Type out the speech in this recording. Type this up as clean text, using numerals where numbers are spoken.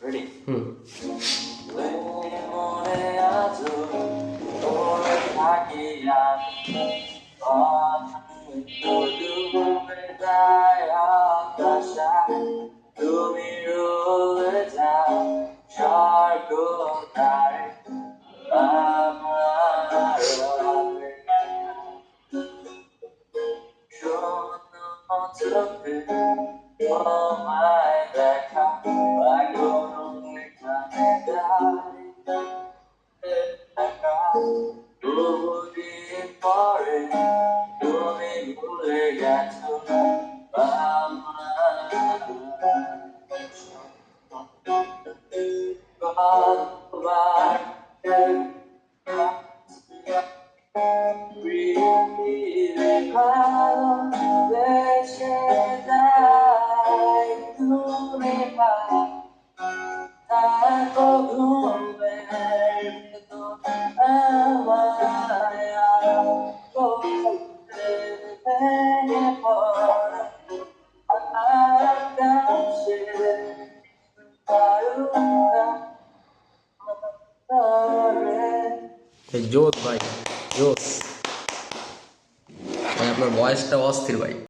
Ready? হুম। মনে আছো তোর থাকিয়া ডুবে যায় আকাশায়, তুমি রয়ে যাও স্বর্গদ্বারে আমার রাতে। শূন্য চোখে তোমায় দেখা, এখন এখানে দাঁড়িয়ে থাকা। বহুদিন পরে তুমি ভুলে গেছো আমার পৃথিবীরে ভালোবেসে যাই তুমি থাকো ঘুমের ভেতর আমায় করতে ভেঙে পড়ে আকাশে তারকা ধরে। জোস ভাই, জোস ভাই, আপনার ভয়েসটা অস্থির ভাই।